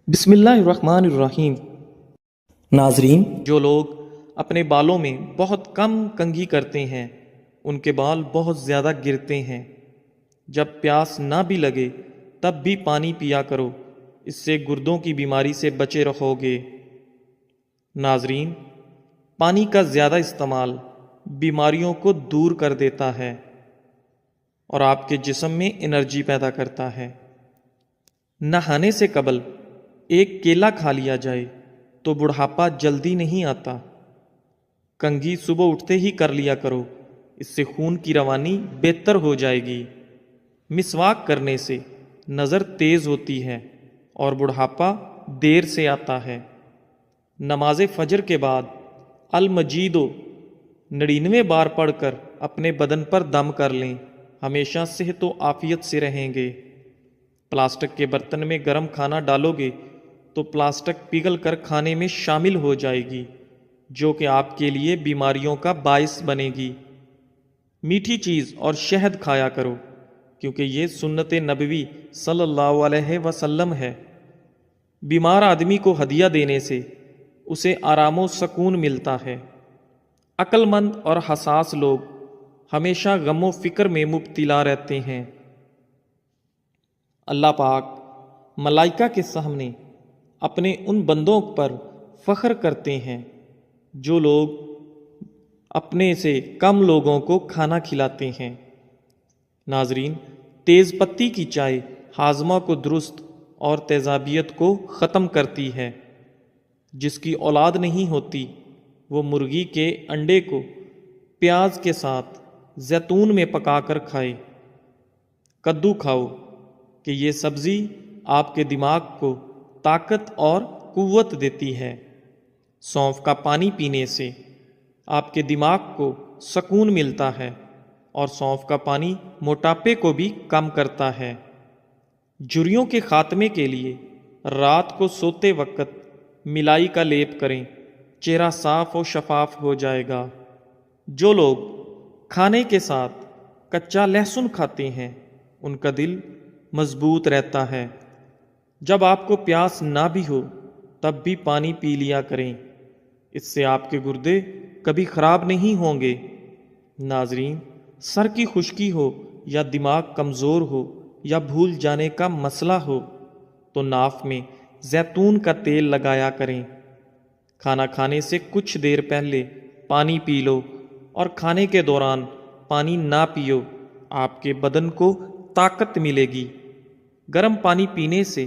بسم اللہ الرحمن الرحیم۔ ناظرین، جو لوگ اپنے بالوں میں بہت کم کنگھی کرتے ہیں ان کے بال بہت زیادہ گرتے ہیں۔ جب پیاس نہ بھی لگے تب بھی پانی پیا کرو، اس سے گردوں کی بیماری سے بچے رہو گے۔ ناظرین، پانی کا زیادہ استعمال بیماریوں کو دور کر دیتا ہے اور آپ کے جسم میں انرجی پیدا کرتا ہے۔ نہانے سے قبل ایک کیلا کھا لیا جائے تو بڑھاپا جلدی نہیں آتا۔ کنگھی صبح اٹھتے ہی کر لیا کرو، اس سے خون کی روانی بہتر ہو جائے گی۔ مسواک کرنے سے نظر تیز ہوتی ہے اور بڑھاپا دیر سے آتا ہے۔ نماز فجر کے بعد المجیدو 99 بار پڑھ کر اپنے بدن پر دم کر لیں، ہمیشہ صحت و عافیت سے رہیں گے۔ پلاسٹک کے برتن میں گرم کھانا ڈالو گے تو پلاسٹک پگھل کر کھانے میں شامل ہو جائے گی، جو کہ آپ کے لیے بیماریوں کا باعث بنے گی۔ میٹھی چیز اور شہد کھایا کرو، کیونکہ یہ سنت نبوی صلی اللہ علیہ وسلم ہے۔ بیمار آدمی کو ہدیہ دینے سے اسے آرام و سکون ملتا ہے۔ عقل مند اور حساس لوگ ہمیشہ غم و فکر میں مبتلا رہتے ہیں۔ اللہ پاک ملائکہ کے سامنے اپنے ان بندوں پر فخر کرتے ہیں جو لوگ اپنے سے کم لوگوں کو کھانا کھلاتے ہیں۔ ناظرین، تیز پتی کی چائے ہاضمہ کو درست اور تیزابیت کو ختم کرتی ہے۔ جس کی اولاد نہیں ہوتی وہ مرغی کے انڈے کو پیاز کے ساتھ زیتون میں پکا کر کھائے۔ کدو کھاؤ کہ یہ سبزی آپ کے دماغ کو طاقت اور قوت دیتی ہے۔ سونف کا پانی پینے سے آپ کے دماغ کو سکون ملتا ہے اور سونف کا پانی موٹاپے کو بھی کم کرتا ہے۔ جھریوں کے خاتمے کے لیے رات کو سوتے وقت ملائی کا لیپ کریں، چہرہ صاف و شفاف ہو جائے گا۔ جو لوگ کھانے کے ساتھ کچا لہسن کھاتے ہیں ان کا دل مضبوط رہتا ہے۔ جب آپ کو پیاس نہ بھی ہو تب بھی پانی پی لیا کریں، اس سے آپ کے گردے کبھی خراب نہیں ہوں گے۔ ناظرین، سر کی خشکی ہو یا دماغ کمزور ہو یا بھول جانے کا مسئلہ ہو تو ناف میں زیتون کا تیل لگایا کریں۔ کھانا کھانے سے کچھ دیر پہلے پانی پی لو اور کھانے کے دوران پانی نہ پیو، آپ کے بدن کو طاقت ملے گی۔ گرم پانی پینے سے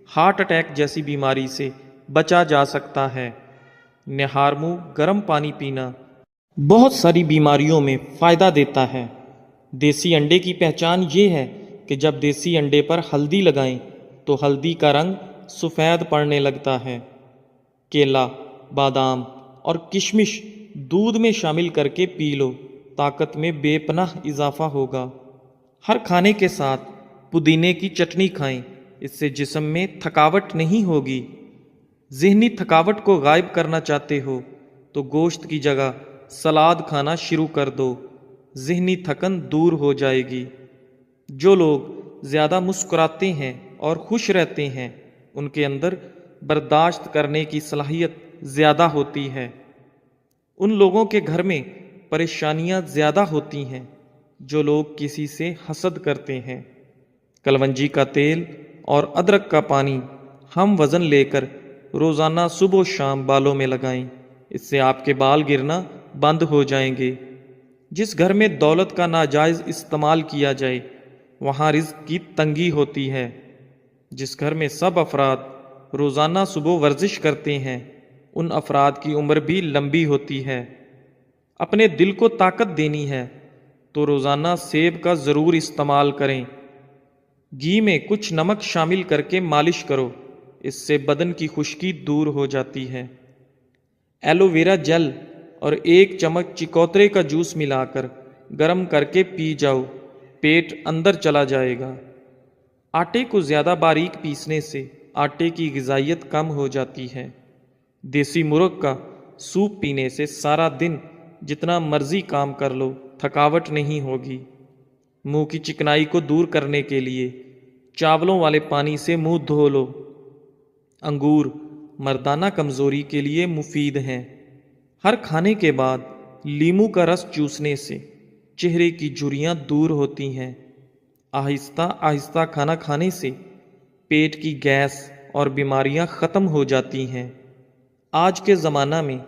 ہارٹ اٹیک جیسی بیماری سے بچا جا سکتا ہے۔ نہار منہ گرم پانی پینا بہت ساری بیماریوں میں فائدہ دیتا ہے۔ دیسی انڈے کی پہچان یہ ہے کہ جب دیسی انڈے پر ہلدی لگائیں تو ہلدی کا رنگ سفید پڑنے لگتا ہے۔ کیلا، بادام اور کشمش دودھ میں شامل کر کے پی لو، طاقت میں بے پناہ اضافہ ہوگا۔ ہر کھانے کے ساتھ پودینے کی چٹنی کھائیں، اس سے جسم میں تھکاوٹ نہیں ہوگی۔ ذہنی تھکاوٹ کو غائب کرنا چاہتے ہو تو گوشت کی جگہ سلاد کھانا شروع کر دو، ذہنی تھکن دور ہو جائے گی۔ جو لوگ زیادہ مسکراتے ہیں اور خوش رہتے ہیں ان کے اندر برداشت کرنے کی صلاحیت زیادہ ہوتی ہے۔ ان لوگوں کے گھر میں پریشانیاں زیادہ ہوتی ہیں جو لوگ کسی سے حسد کرتے ہیں۔ کلونجی کا تیل اور ادرک کا پانی ہم وزن لے کر روزانہ صبح و شام بالوں میں لگائیں، اس سے آپ کے بال گرنا بند ہو جائیں گے۔ جس گھر میں دولت کا ناجائز استعمال کیا جائے وہاں رزق کی تنگی ہوتی ہے۔ جس گھر میں سب افراد روزانہ صبح ورزش کرتے ہیں ان افراد کی عمر بھی لمبی ہوتی ہے۔ اپنے دل کو طاقت دینی ہے تو روزانہ سیب کا ضرور استعمال کریں۔ گھی میں کچھ نمک شامل کر کے مالش کرو، اس سے بدن کی خشکی دور ہو جاتی ہے۔ ایلو ویرا جیل اور 1 چمچ چکوترے کا جوس ملا کر گرم کر کے پی جاؤ، پیٹ اندر چلا جائے گا۔ آٹے کو زیادہ باریک پیسنے سے آٹے کی غذائیت کم ہو جاتی ہے۔ دیسی مرغ کا سوپ پینے سے سارا دن جتنا مرضی کام کر لو تھکاوٹ نہیں ہوگی۔ منہ کی چکنائی کو دور کرنے کے لیے چاولوں والے پانی سے منہ دھو لو۔ انگور مردانہ کمزوری کے لیے مفید ہیں۔ ہر کھانے کے بعد لیمو کا رس چوسنے سے چہرے کی جھریاں دور ہوتی ہیں۔ آہستہ آہستہ کھانا کھانے سے پیٹ کی گیس اور بیماریاں ختم ہو جاتی ہیں۔ آج کے زمانہ میں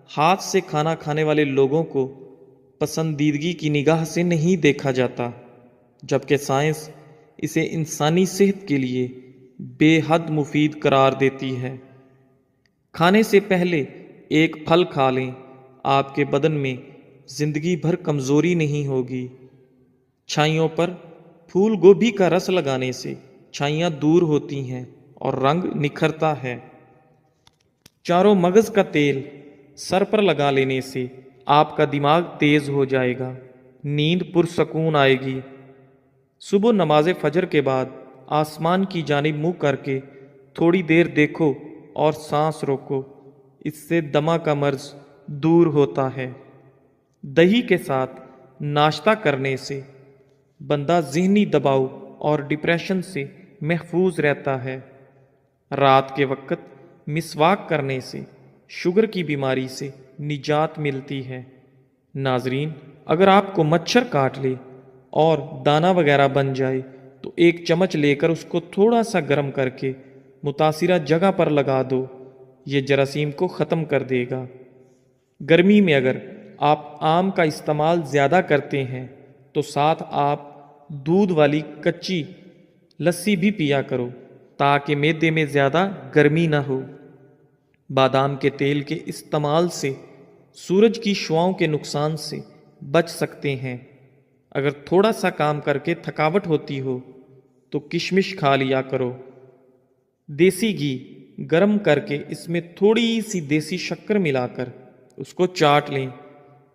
ہاتھ سے کھانا کھانے والے لوگوں کو پسندیدگی کی نگاہ سے نہیں دیکھا جاتا، جبکہ سائنس اسے انسانی صحت کے لیے بے حد مفید قرار دیتی ہے۔ کھانے سے پہلے ایک پھل کھا لیں، آپ کے بدن میں زندگی بھر کمزوری نہیں ہوگی۔ چھائیوں پر پھول گوبھی کا رس لگانے سے چھائیاں دور ہوتی ہیں اور رنگ نکھرتا ہے۔ چاروں مغز کا تیل سر پر لگا لینے سے آپ کا دماغ تیز ہو جائے گا، نیند پرسکون آئے گی۔ صبح نماز فجر کے بعد آسمان کی جانب منہ کر کے تھوڑی دیر دیکھو اور سانس روکو، اس سے دمہ کا مرض دور ہوتا ہے۔ دہی کے ساتھ ناشتہ کرنے سے بندہ ذہنی دباؤ اور ڈپریشن سے محفوظ رہتا ہے۔ رات کے وقت مسواک کرنے سے شوگر کی بیماری سے نجات ملتی ہے۔ ناظرین، اگر آپ کو مچھر کاٹ لے اور دانہ وغیرہ بن جائے تو ایک چمچ لے کر اس کو تھوڑا سا گرم کر کے متاثرہ جگہ پر لگا دو، یہ جراثیم کو ختم کر دے گا۔ گرمی میں اگر آپ آم کا استعمال زیادہ کرتے ہیں تو ساتھ آپ دودھ والی کچی لسی بھی پیا کرو تاکہ معدے میں زیادہ گرمی نہ ہو۔ بادام کے تیل کے استعمال سے سورج کی شعاؤں کے نقصان سے بچ سکتے ہیں۔ اگر تھوڑا سا کام کر کے تھکاوٹ ہوتی ہو تو کشمش کھا لیا کرو۔ دیسی گھی گرم کر کے اس میں تھوڑی سی دیسی شکر ملا کر اس کو چاٹ لیں،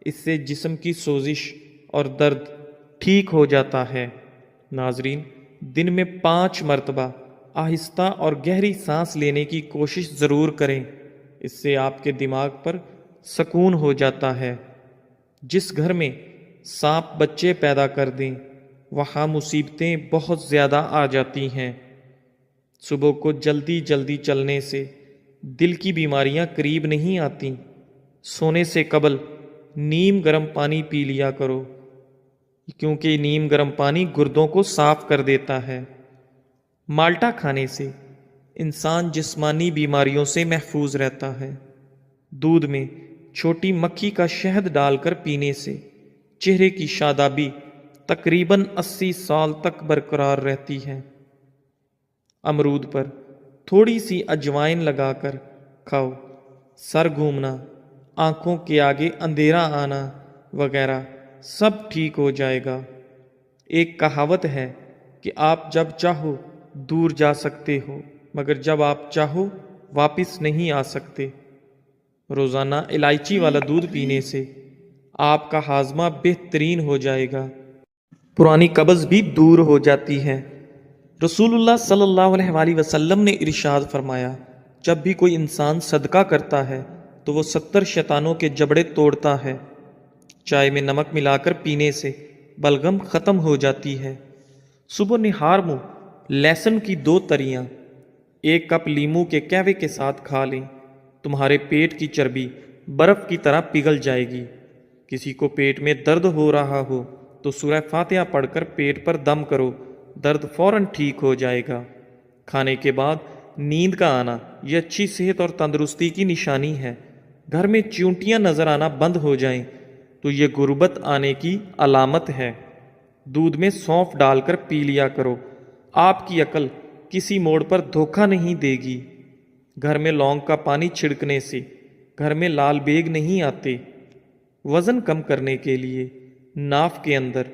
اس سے جسم کی سوزش اور درد ٹھیک ہو جاتا ہے۔ ناظرین، دن میں 5 مرتبہ آہستہ اور گہری سانس لینے کی کوشش ضرور کریں، اس سے آپ کے دماغ پر سکون ہو جاتا ہے۔ جس گھر میں سانپ بچے پیدا کر دیں وہاں مصیبتیں بہت زیادہ آ جاتی ہیں۔ صبح کو جلدی جلدی چلنے سے دل کی بیماریاں قریب نہیں آتیں۔ سونے سے قبل نیم گرم پانی پی لیا کرو، کیونکہ نیم گرم پانی گردوں کو صاف کر دیتا ہے۔ مالٹا کھانے سے انسان جسمانی بیماریوں سے محفوظ رہتا ہے۔ دودھ میں چھوٹی مکھی کا شہد ڈال کر پینے سے چہرے کی شادابی تقریباً 80 سال تک برقرار رہتی ہے۔ امرود پر تھوڑی سی اجوائن لگا کر کھاؤ، سر گھومنا، آنکھوں کے آگے اندھیرا آنا وغیرہ سب ٹھیک ہو جائے گا۔ ایک کہاوت ہے کہ آپ جب چاہو دور جا سکتے ہو، مگر جب آپ چاہو واپس نہیں آ سکتے۔ روزانہ الائچی والا دودھ پینے سے آپ کا ہاضمہ بہترین ہو جائے گا، پرانی قبض بھی دور ہو جاتی ہے۔ رسول اللہ صلی اللہ علیہ وآلہ وسلم نے ارشاد فرمایا، جب بھی کوئی انسان صدقہ کرتا ہے تو وہ 70 شیطانوں کے جبڑے توڑتا ہے۔ چائے میں نمک ملا کر پینے سے بلغم ختم ہو جاتی ہے۔ صبح نہار منہ لہسن کی 2 تریاں 1 کپ لیمو کے قہوے کے ساتھ کھا لیں، تمہارے پیٹ کی چربی برف کی طرح پگھل جائے گی۔ کسی کو پیٹ میں درد ہو رہا ہو تو سورہ فاتحہ پڑھ کر پیٹ پر دم کرو، درد فوراً ٹھیک ہو جائے گا۔ کھانے کے بعد نیند کا آنا یہ اچھی صحت اور تندرستی کی نشانی ہے۔ گھر میں چیونٹیاں نظر آنا بند ہو جائیں تو یہ غربت آنے کی علامت ہے۔ دودھ میں سونف ڈال کر پی لیا کرو، آپ کی عقل کسی موڑ پر دھوکہ نہیں دے گی۔ گھر میں لونگ کا پانی چھڑکنے سے گھر میں لال بیگ نہیں آتے۔ وزن کم کرنے کے لیے ناف کے اندر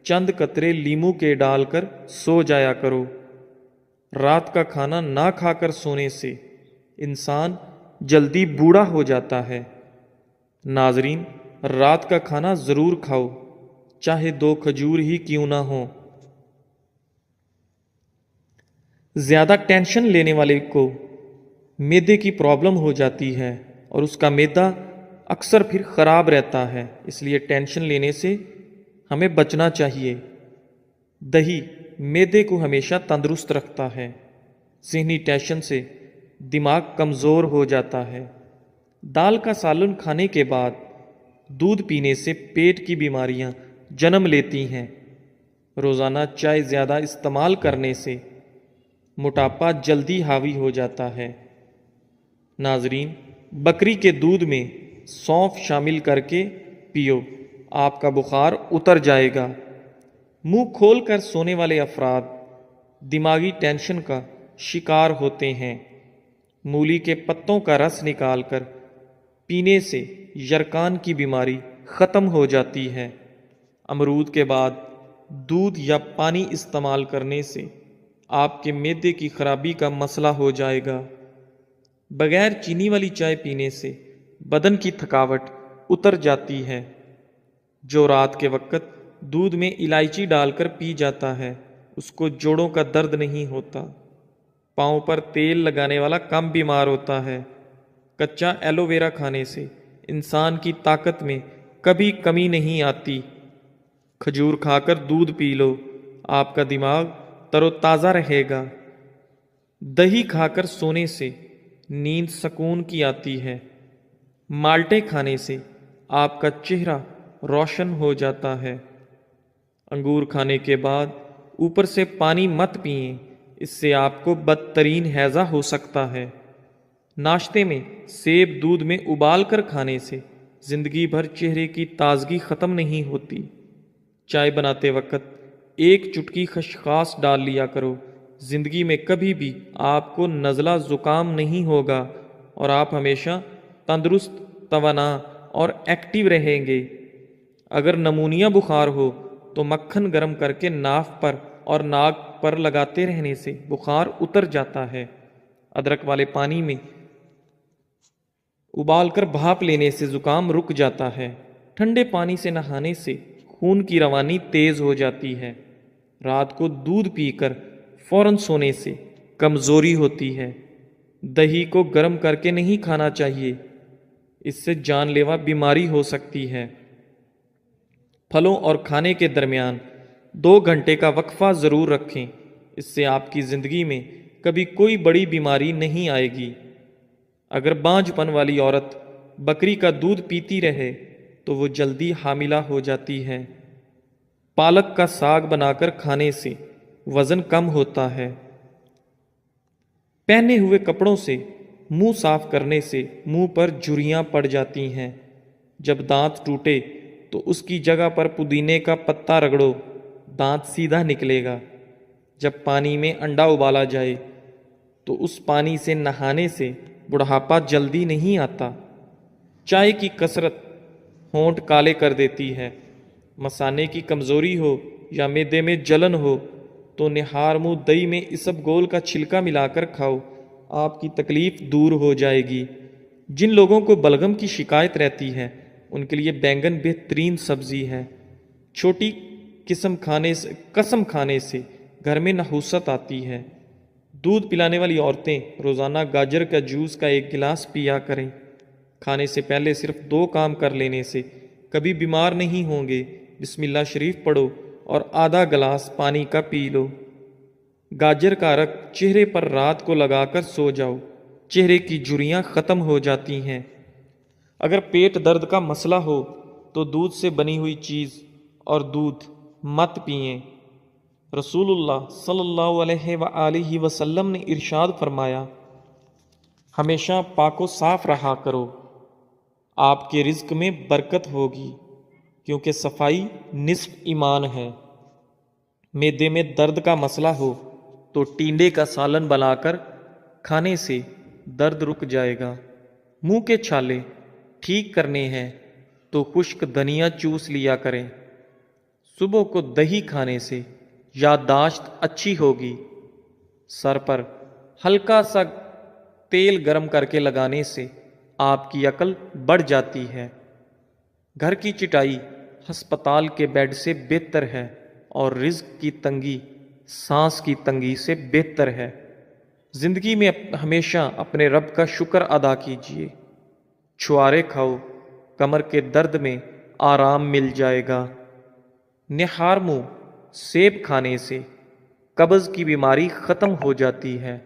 چند قطرے لیمو کے ڈال کر سو جایا کرو۔ رات کا کھانا نہ کھا کر سونے سے انسان جلدی بوڑھا ہو جاتا ہے۔ ناظرین، رات کا کھانا ضرور کھاؤ، چاہے 2 کھجور ہی کیوں نہ ہوں۔ زیادہ ٹینشن لینے والے کو معدے کی پرابلم ہو جاتی ہے اور اس کا معدہ اکثر پھر خراب رہتا ہے، اس لیے ٹینشن لینے سے ہمیں بچنا چاہیے۔ دہی معدے کو ہمیشہ تندرست رکھتا ہے۔ ذہنی ٹینشن سے دماغ کمزور ہو جاتا ہے۔ دال کا سالن کھانے کے بعد دودھ پینے سے پیٹ کی بیماریاں جنم لیتی ہیں۔ روزانہ چائے زیادہ استعمال کرنے سے موٹاپا جلدی حاوی ہو جاتا ہے۔ ناظرین، بکری کے دودھ میں سونف شامل کر کے پیو، آپ کا بخار اتر جائے گا۔ منہ کھول کر سونے والے افراد دماغی ٹینشن کا شکار ہوتے ہیں۔ مولی کے پتوں کا رس نکال کر پینے سے یرقان کی بیماری ختم ہو جاتی ہے۔ امرود کے بعد دودھ یا پانی استعمال کرنے سے آپ کے معدے کی خرابی کا مسئلہ ہو جائے گا۔ بغیر چینی والی چائے پینے سے بدن کی تھکاوٹ اتر جاتی ہے۔ جو رات کے وقت دودھ میں الائچی ڈال کر پی جاتا ہے، اس کو جوڑوں کا درد نہیں ہوتا۔ پاؤں پر تیل لگانے والا کم بیمار ہوتا ہے۔ کچا ایلو ویرا کھانے سے انسان کی طاقت میں کبھی کمی نہیں آتی۔ کھجور کھا کر دودھ پی لو، آپ کا دماغ تر و تازہ رہے گا۔ دہی کھا کر سونے سے نیند سکون کی آتی ہے۔ مالٹے کھانے سے آپ کا چہرہ روشن ہو جاتا ہے۔ انگور کھانے کے بعد اوپر سے پانی مت پئیں، اس سے آپ کو بدترین ہیضہ ہو سکتا ہے۔ ناشتے میں سیب دودھ میں ابال کر کھانے سے زندگی بھر چہرے کی تازگی ختم نہیں ہوتی۔ چائے بناتے وقت ایک چٹکی خسخاس ڈال لیا کرو، زندگی میں کبھی بھی آپ کو نزلہ زکام نہیں ہوگا اور آپ ہمیشہ تندرست، توانا اور ایکٹیو رہیں گے۔ اگر نمونیا بخار ہو تو مکھن گرم کر کے ناف پر اور ناک پر لگاتے رہنے سے بخار اتر جاتا ہے۔ ادرک والے پانی میں ابال کر بھاپ لینے سے زکام رک جاتا ہے۔ ٹھنڈے پانی سے نہانے سے خون کی روانی تیز ہو جاتی ہے۔ رات کو دودھ پی کر فوراً سونے سے کمزوری ہوتی ہے۔ دہی کو گرم کر کے نہیں کھانا چاہیے، اس سے جان لیوا بیماری ہو سکتی ہے۔ پھلوں اور کھانے کے درمیان 2 گھنٹے کا وقفہ ضرور رکھیں، اس سے آپ کی زندگی میں کبھی کوئی بڑی بیماری نہیں آئے گی۔ اگر بانجھ پن والی عورت بکری کا دودھ پیتی رہے تو وہ جلدی حاملہ ہو جاتی ہے۔ پالک کا ساگ بنا کر کھانے سے وزن کم ہوتا ہے۔ پہنے ہوئے کپڑوں سے منہ صاف کرنے سے منہ پر جھریاں پڑ جاتی ہیں۔ جب دانت ٹوٹے تو اس کی جگہ پر پودینے کا پتا رگڑو، دانت سیدھا نکلے گا۔ جب پانی میں انڈا ابالا جائے تو اس پانی سے نہانے سے بڑھاپا جلدی نہیں آتا۔ چائے کی کثرت ہونٹ کالے کر دیتی ہے۔ مثانے کی کمزوری ہو یا معدے میں جلن ہو تو نہار منہ دہی میں اسب گول کا چھلکا ملا کر کھاؤ، آپ کی تکلیف دور ہو جائے گی۔ جن لوگوں کو بلغم کی شکایت رہتی ہے ان کے لیے بینگن بہترین سبزی ہے۔ چھوٹی قسم کھانے سے گھر میں نحوست آتی ہے۔ دودھ پلانے والی عورتیں روزانہ گاجر کا جوس کا 1 گلاس پیا کریں۔ کھانے سے پہلے صرف 2 کام کر لینے سے کبھی بیمار نہیں ہوں گے۔ بسم اللہ شریف پڑھو اور آدھا گلاس پانی کا پی لو۔ گاجر کا رک چہرے پر رات کو لگا کر سو جاؤ، چہرے کی جھریاں ختم ہو جاتی ہیں۔ اگر پیٹ درد کا مسئلہ ہو تو دودھ سے بنی ہوئی چیز اور دودھ مت پئیں۔ رسول اللہ صلی اللہ علیہ وآلہ وسلم نے ارشاد فرمایا، ہمیشہ پاک و صاف رہا کرو، آپ کے رزق میں برکت ہوگی، کیونکہ صفائی نصف ایمان ہے۔ معدے میں درد کا مسئلہ ہو تو ٹینڈے کا سالن بنا کر کھانے سے درد رک جائے گا۔ منہ کے چھالے ٹھیک کرنے ہیں تو خشک دھنیا چوس لیا کریں۔ صبح کو دہی کھانے سے یادداشت اچھی ہوگی۔ سر پر ہلکا سا تیل گرم کر کے لگانے سے آپ کی عقل بڑھ جاتی ہے۔ گھر کی چٹائی ہسپتال کے بیڈ سے بہتر ہے اور رزق کی تنگی سانس کی تنگی سے بہتر ہے۔ زندگی میں ہمیشہ اپنے رب کا شکر ادا کیجیے۔ چھوارے کھاؤ، کمر کے درد میں آرام مل جائے گا۔ نہار منہ سیب کھانے سے قبض کی بیماری ختم ہو جاتی ہے۔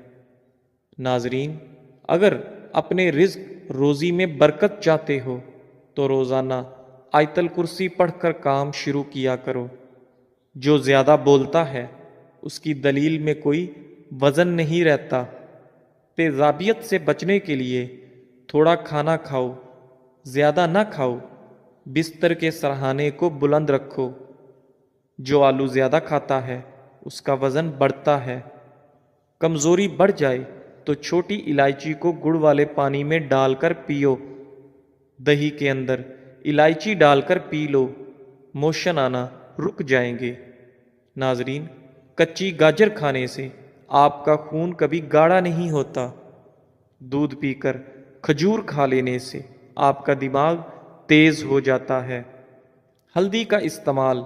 ناظرین، اگر اپنے رزق روزی میں برکت چاہتے ہو تو روزانہ آیت الکرسی پڑھ کر کام شروع کیا کرو۔ جو زیادہ بولتا ہے اس کی دلیل میں کوئی وزن نہیں رہتا۔ تیزابیت سے بچنے کے لیے تھوڑا کھانا کھاؤ، زیادہ نہ کھاؤ۔ بستر کے سرہانے کو بلند رکھو۔ جو آلو زیادہ کھاتا ہے اس کا وزن بڑھتا ہے۔ کمزوری بڑھ جائے تو چھوٹی الائچی کو گڑ والے پانی میں ڈال کر پیو۔ دہی کے اندر الائچی ڈال کر پی لو، موشن آنا رک جائیں گے۔ ناظرین، کچی گاجر کھانے سے آپ کا خون کبھی گاڑھا نہیں ہوتا۔ دودھ پی کر کھجور کھا لینے سے آپ کا دماغ تیز ہو جاتا ہے۔ ہلدی کا استعمال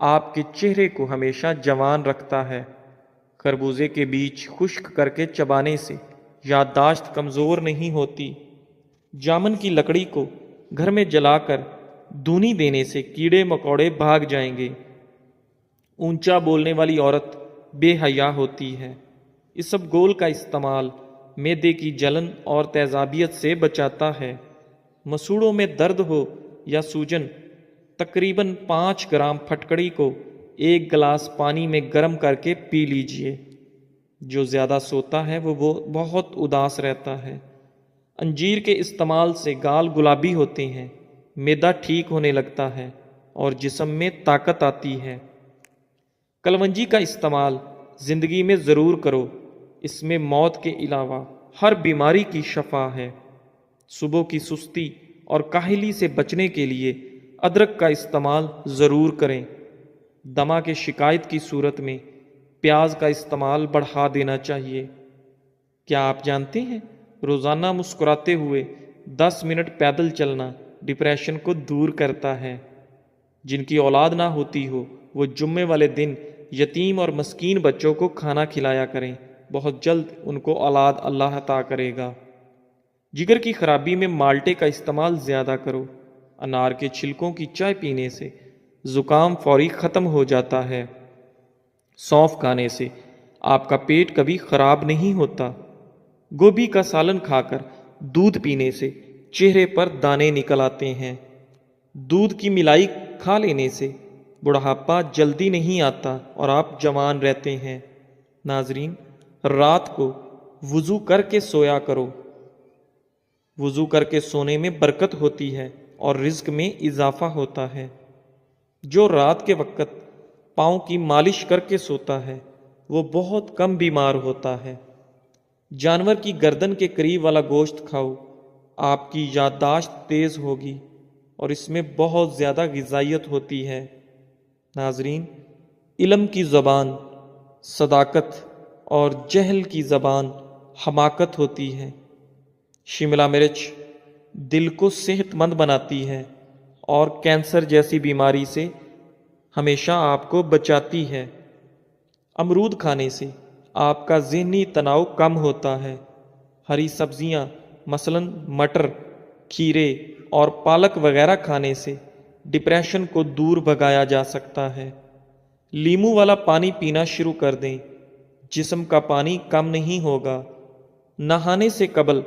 آپ کے چہرے کو ہمیشہ جوان رکھتا ہے۔ خربوزے کے بیج خشک کر کے چبانے سے یادداشت کمزور نہیں ہوتی۔ جامن کی لکڑی کو گھر میں جلا کر دھونی دینے سے کیڑے مکوڑے بھاگ جائیں گے۔ اونچا بولنے والی عورت بے حیا ہوتی ہے۔ اسب گول کا استعمال معدے کی جلن اور تیزابیت سے بچاتا ہے۔ مسوڑوں میں درد ہو یا سوجن، تقریباً 5 گرام پھٹکڑی کو 1 گلاس پانی میں گرم کر کے پی لیجئے۔ جو زیادہ سوتا ہے وہ بہت اداس رہتا ہے۔ انجیر کے استعمال سے گال گلابی ہوتے ہیں، معدہ ٹھیک ہونے لگتا ہے اور جسم میں طاقت آتی ہے۔ کلونجی کا استعمال زندگی میں ضرور کرو، اس میں موت کے علاوہ ہر بیماری کی شفا ہے۔ صبح کی سستی اور کاہلی سے بچنے کے لیے ادرک کا استعمال ضرور کریں۔ دمہ کے شکایت کی صورت میں پیاز کا استعمال بڑھا دینا چاہیے۔ کیا آپ جانتے ہیں روزانہ مسکراتے ہوئے 10 منٹ پیدل چلنا ڈپریشن کو دور کرتا ہے؟ جن کی اولاد نہ ہوتی ہو وہ جمعے والے دن یتیم اور مسکین بچوں کو کھانا کھلایا کریں، بہت جلد ان کو اولاد اللہ عطا کرے گا۔ جگر کی خرابی میں مالٹے کا استعمال زیادہ کرو۔ انار کے چھلکوں کی چائے پینے سے زکام فوری ختم ہو جاتا ہے۔ سونف کھانے سے آپ کا پیٹ کبھی خراب نہیں ہوتا۔ گوبھی کا سالن کھا کر دودھ پینے سے چہرے پر دانے نکل آتے ہیں۔ دودھ کی ملائی کھا لینے سے بڑھاپا جلدی نہیں آتا اور آپ جوان رہتے ہیں۔ ناظرین، رات کو وضو کر کے سویا کرو۔ وضو کر کے سونے میں برکت ہوتی ہے اور رزق میں اضافہ ہوتا ہے۔ جو رات کے وقت پاؤں کی مالش کر کے سوتا ہے وہ بہت کم بیمار ہوتا ہے۔ جانور کی گردن کے قریب والا گوشت کھاؤ، آپ کی یادداشت تیز ہوگی اور اس میں بہت زیادہ غذائیت ہوتی ہے۔ ناظرین، علم کی زبان صداقت اور جہل کی زبان حماقت ہوتی ہے۔ شملہ مرچ دل کو صحت مند بناتی ہے اور کینسر جیسی بیماری سے ہمیشہ آپ کو بچاتی ہے۔ امرود کھانے سے آپ کا ذہنی تناؤ کم ہوتا ہے۔ ہری سبزیاں مثلاً مٹر، کھیرے اور پالک وغیرہ کھانے سے ڈپریشن کو دور بھگایا جا سکتا ہے۔ لیموں والا پانی پینا شروع کر دیں، جسم کا پانی کم نہیں ہوگا۔ نہانے سے قبل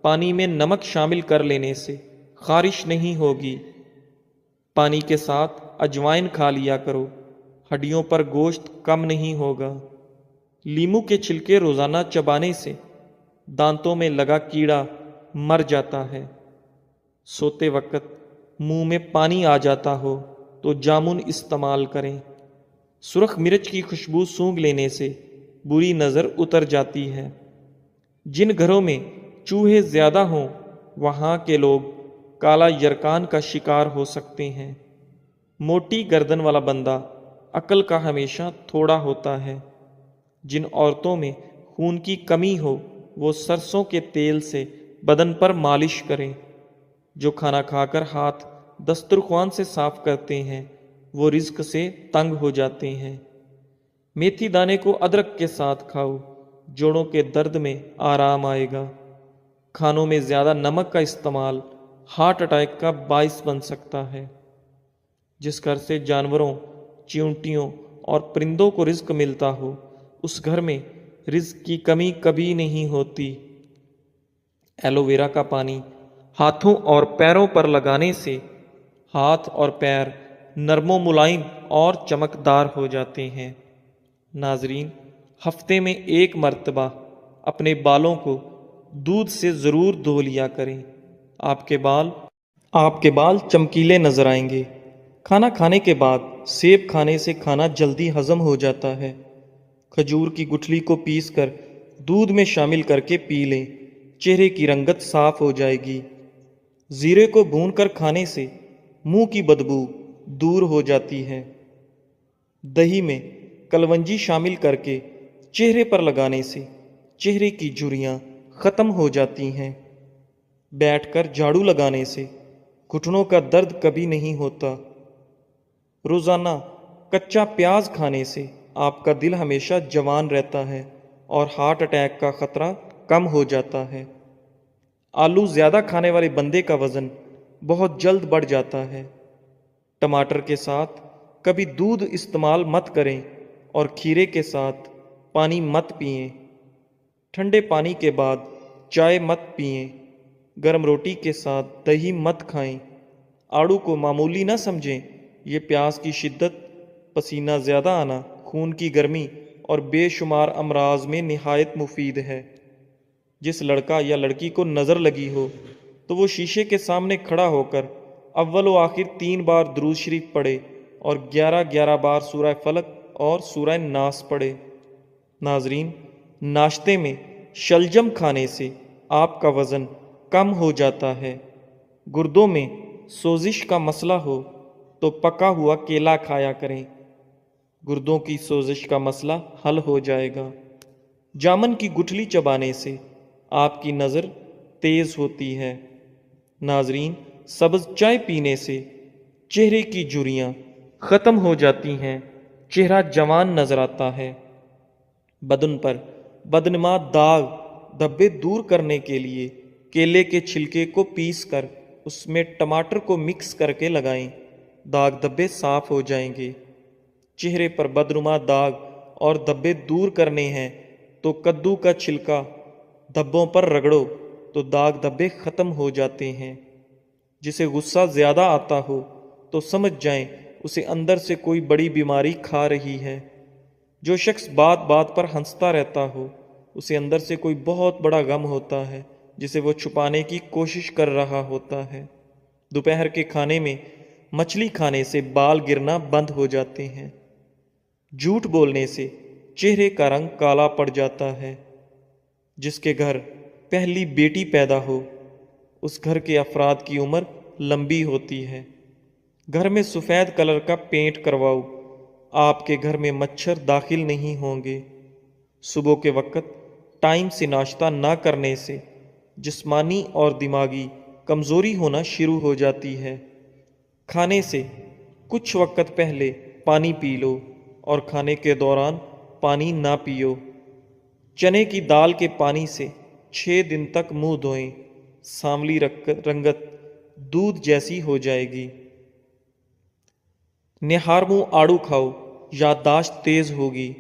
پانی میں نمک شامل کر لینے سے خارش نہیں ہوگی۔ پانی کے ساتھ اجوائن کھا لیا کرو، ہڈیوں پر گوشت کم نہیں ہوگا۔ لیموں کے چھلکے روزانہ چبانے سے دانتوں میں لگا کیڑا مر جاتا ہے۔ سوتے وقت منہ میں پانی آ جاتا ہو تو جامن استعمال کریں۔ سرخ مرچ کی خوشبو سونگھ لینے سے بری نظر اتر جاتی ہے۔ جن گھروں میں چوہے زیادہ ہوں وہاں کے لوگ کالا یرکان کا شکار ہو سکتے ہیں۔ موٹی گردن والا بندہ عقل کا ہمیشہ تھوڑا ہوتا ہے۔ جن عورتوں میں خون کی کمی ہو وہ سرسوں کے تیل سے بدن پر مالش کریں۔ جو کھانا کھا کر ہاتھ دسترخوان سے صاف کرتے ہیں وہ رزق سے تنگ ہو جاتے ہیں۔ میتھی دانے کو ادرک کے ساتھ کھاؤ، جوڑوں کے درد میں آرام آئے گا۔ کھانوں میں زیادہ نمک کا استعمال ہارٹ اٹیک کا باعث بن سکتا ہے۔ جس گھر سے جانوروں، چیونٹیوں اور پرندوں کو رزق ملتا ہو اس گھر میں رزق کی کمی کبھی نہیں ہوتی۔ ایلو ویرا کا پانی ہاتھوں اور پیروں پر لگانے سے ہاتھ اور پیر نرم و ملائم اور چمکدار ہو جاتے ہیں۔ ناظرین، ہفتے میں ایک مرتبہ اپنے بالوں کو دودھ سے ضرور دھو لیا کریں۔ آپ کے بال چمکیلے نظر آئیں گے۔ کھانا کھانے کے بعد سیب کھانے سے کھانا جلدی ہضم ہو جاتا ہے۔ کھجور کی گٹھلی کو پیس کر دودھ میں شامل کر کے پی لیں، چہرے کی رنگت صاف ہو جائے گی۔ زیرے کو بھون کر کھانے سے منہ کی بدبو دور ہو جاتی ہے۔ دہی میں کلونجی شامل کر کے چہرے پر لگانے سے چہرے کی جھریاں ختم ہو جاتی ہیں۔ بیٹھ کر جھاڑو لگانے سے گھٹنوں کا درد کبھی نہیں ہوتا۔ روزانہ کچا پیاز کھانے سے آپ کا دل ہمیشہ جوان رہتا ہے اور ہارٹ اٹیک کا خطرہ کم ہو جاتا ہے۔ آلو زیادہ کھانے والے بندے کا وزن بہت جلد بڑھ جاتا ہے۔ ٹماٹر کے ساتھ کبھی دودھ استعمال مت کریں اور کھیرے کے ساتھ پانی مت پئیں۔ ٹھنڈے پانی کے بعد چائے مت پئیں۔ گرم روٹی کے ساتھ دہی مت کھائیں۔ آڑو کو معمولی نہ سمجھیں، یہ پیاس کی شدت، پسینہ زیادہ آنا، خون کی گرمی اور بے شمار امراض میں نہایت مفید ہے۔ جس لڑکا یا لڑکی کو نظر لگی ہو تو وہ شیشے کے سامنے کھڑا ہو کر اول و آخر 3 بار درود شریف پڑھے اور 11 بار سورہ فلق اور سورہ ناس پڑھے۔ ناظرین، ناشتے میں شلجم کھانے سے آپ کا وزن کم ہو جاتا ہے۔ گردوں میں سوزش کا مسئلہ ہو تو پکا ہوا کیلا کھایا کریں، گردوں کی سوزش کا مسئلہ حل ہو جائے گا۔ جامن کی گٹھلی چبانے سے آپ کی نظر تیز ہوتی ہے۔ ناظرین، سبز چائے پینے سے چہرے کی جھریاں ختم ہو جاتی ہیں، چہرہ جوان نظر آتا ہے۔ بدن پر بدنما داغ دھبے دور کرنے کے لیے کیلے کے چھلکے کو پیس کر اس میں ٹماٹر کو مکس کر کے لگائیں، داغ دھبے صاف ہو جائیں گے۔ چہرے پر بدنما داغ اور دھبے دور کرنے ہیں تو کدو کا چھلکا دھبوں پر رگڑو تو داغ دھبے ختم ہو جاتے ہیں۔ جسے غصہ زیادہ آتا ہو تو سمجھ جائیں اسے اندر سے کوئی بڑی بیماری کھا رہی ہے۔ جو شخص بات بات پر ہنستا رہتا ہو اسے اندر سے کوئی بہت بڑا غم ہوتا ہے جسے وہ چھپانے کی کوشش کر رہا ہوتا ہے۔ دوپہر کے کھانے میں مچھلی کھانے سے بال گرنا بند ہو جاتے ہیں۔ جھوٹ بولنے سے چہرے کا رنگ کالا پڑ جاتا ہے۔ جس کے گھر پہلی بیٹی پیدا ہو اس گھر کے افراد کی عمر لمبی ہوتی ہے۔ گھر میں سفید کلر کا پینٹ کرواؤ، آپ کے گھر میں مچھر داخل نہیں ہوں گے۔ صبح کے وقت ٹائم سے ناشتہ نہ کرنے سے جسمانی اور دماغی کمزوری ہونا شروع ہو جاتی ہے۔ کھانے سے کچھ وقت پہلے پانی پی لو اور کھانے کے دوران پانی نہ پیو۔ چنے کی دال کے پانی سے 6 دن تک منہ دھوئیں، سانولی رنگت دودھ جیسی ہو جائے گی۔ نہارمو آڑو کھاؤ، یادداشت تیز ہوگی۔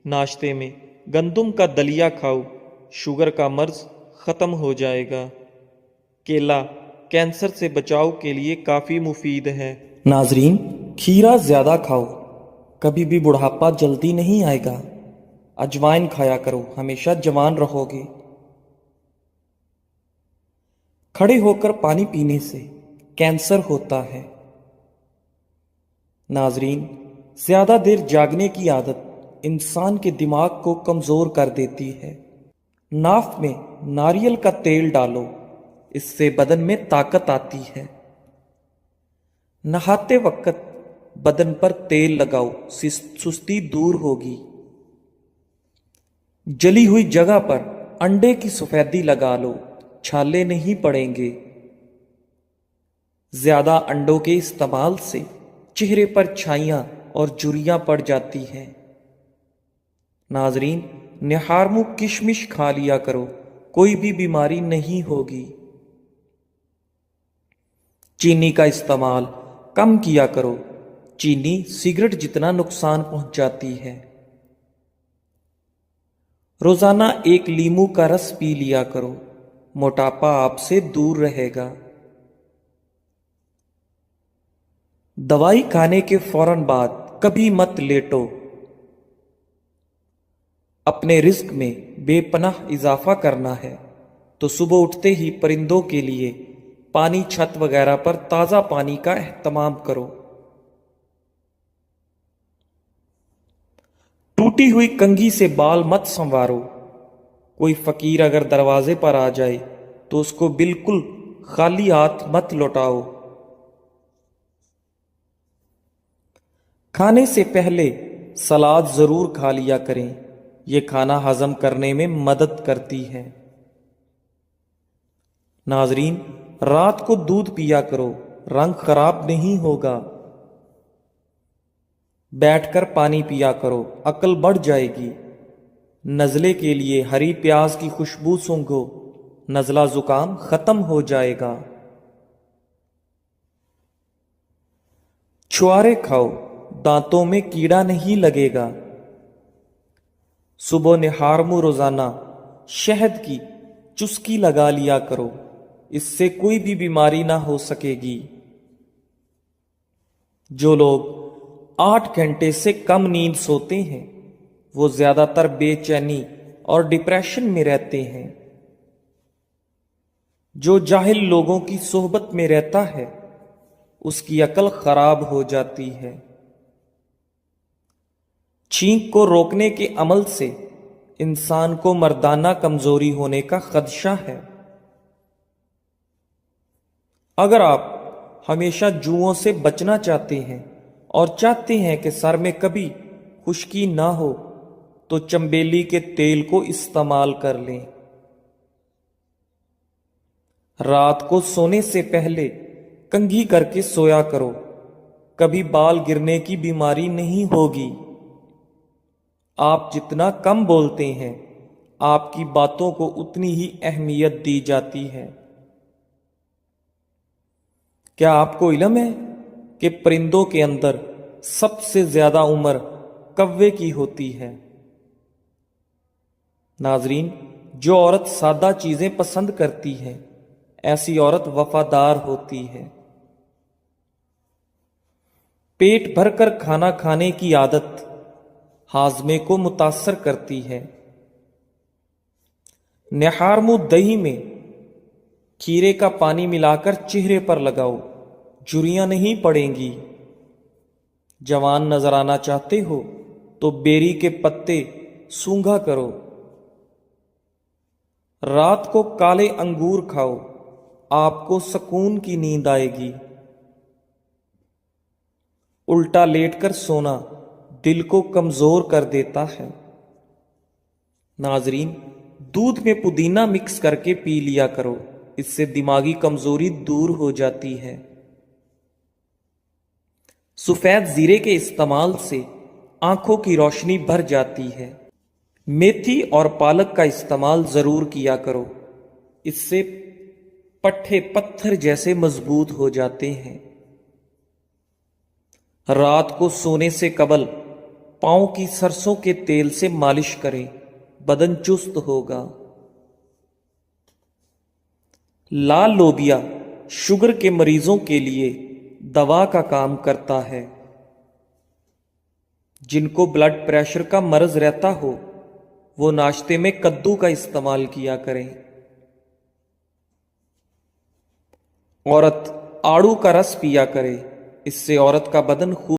ناشتے میں گندم کا دلیا کھاؤ، شوگر کا مرض ختم ہو جائے گا۔ کیلا کینسر سے بچاؤ کے لیے کافی مفید ہے۔ ناظرین، کھیرا زیادہ کھاؤ، کبھی بھی بڑھاپا جلدی نہیں آئے گا۔ اجوائن کھایا کرو، ہمیشہ جوان رہو گے۔ کھڑے ہو کر پانی پینے سے کینسر ہوتا ہے۔ ناظرین، زیادہ دیر جاگنے کی عادت انسان کے دماغ کو کمزور کر دیتی ہے۔ ناف میں ناریل کا تیل ڈالو، اس سے بدن میں طاقت آتی ہے۔ نہاتے وقت بدن پر تیل لگاؤ، سستی دور ہوگی۔ جلی ہوئی جگہ پر انڈے کی سفیدی لگا لو، چھالے نہیں پڑیں گے۔ زیادہ انڈوں کے استعمال سے چہرے پر چھائیاں اور جھریاں پڑ جاتی ہیں۔ ناظرین، نہارمو کشمش کھا لیا کرو، کوئی بھی بیماری نہیں ہوگی۔ چینی کا استعمال کم کیا کرو، چینی سگریٹ جتنا نقصان پہنچاتی ہے۔ روزانہ 1 لیموں کا رس پی لیا کرو، موٹاپا آپ سے دور رہے گا۔ دوائی کھانے کے فوراً بعد کبھی مت لیٹو۔ اپنے رزق میں بے پناہ اضافہ کرنا ہے تو صبح اٹھتے ہی پرندوں کے لیے پانی، چھت وغیرہ پر تازہ پانی کا اہتمام کرو۔ ٹوٹی ہوئی کنگھی سے بال مت سنوارو۔ کوئی فقیر اگر دروازے پر آ جائے تو اس کو بالکل خالی ہاتھ مت لوٹاؤ۔ کھانے سے پہلے سلاد ضرور کھا لیا کریں، یہ کھانا ہضم کرنے میں مدد کرتی ہے۔ ناظرین، رات کو دودھ پیا کرو، رنگ خراب نہیں ہوگا۔ بیٹھ کر پانی پیا کرو، عقل بڑھ جائے گی۔ نزلے کے لیے ہری پیاز کی خوشبو سونگھو، نزلہ زکام ختم ہو جائے گا۔ چھوارے کھاؤ، دانتوں میں کیڑا نہیں لگے گا۔ صبح نہار منہ روزانہ شہد کی چسکی لگا لیا کرو، اس سے کوئی بھی بیماری نہ ہو سکے گی۔ جو لوگ 8 گھنٹے سے کم نیند سوتے ہیں وہ زیادہ تر بے چینی اور ڈپریشن میں رہتے ہیں۔ جو جاہل لوگوں کی صحبت میں رہتا ہے اس کی عقل خراب ہو جاتی ہے۔ چھینک کو روکنے کے عمل سے انسان کو مردانہ کمزوری ہونے کا خدشہ ہے۔ اگر آپ ہمیشہ جوؤں سے بچنا چاہتے ہیں اور چاہتے ہیں کہ سر میں کبھی خشکی نہ ہو تو چنبیلی کے تیل کو استعمال کر لیں۔ رات کو سونے سے پہلے کنگھی کر کے سویا کرو، کبھی بال گرنے کی بیماری نہیں ہوگی۔ آپ جتنا کم بولتے ہیں آپ کی باتوں کو اتنی ہی اہمیت دی جاتی ہے۔ کیا آپ کو علم ہے کہ پرندوں کے اندر سب سے زیادہ عمر کوے کی ہوتی ہے؟ ناظرین، جو عورت سادہ چیزیں پسند کرتی ہے ایسی عورت وفادار ہوتی ہے۔ پیٹ بھر کر کھانا کھانے کی عادت ہاضمے کو متاثر کرتی ہے۔ نہار منہ دہی میں کھیرے کا پانی ملا کر چہرے پر لگاؤ، جھریاں نہیں پڑیں گی۔ جوان نظر آنا چاہتے ہو تو بیری کے پتے سونگھا کرو۔ رات کو کالے انگور کھاؤ، آپ کو سکون کی نیند آئے گی۔ الٹا لیٹ کر سونا دل کو کمزور کر دیتا ہے۔ ناظرین، دودھ میں پودینہ مکس کر کے پی لیا کرو، اس سے دماغی کمزوری دور ہو جاتی ہے۔ سفید زیرے کے استعمال سے آنکھوں کی روشنی بڑھ جاتی ہے۔ میتھی اور پالک کا استعمال ضرور کیا کرو، اس سے پٹھے پتھر جیسے مضبوط ہو جاتے ہیں۔ رات کو سونے سے قبل پاؤں کی سرسوں کے تیل سے مالش کریں، بدن چست ہوگا۔ لال لوبیا شوگر کے مریضوں کے لیے دوا کا کام کرتا ہے۔ جن کو بلڈ پریشر کا مرض رہتا ہو وہ ناشتے میں کدو کا استعمال کیا کریں۔ عورت آڑو کا رس پیا کرے، اس سے عورت کا بدن خوب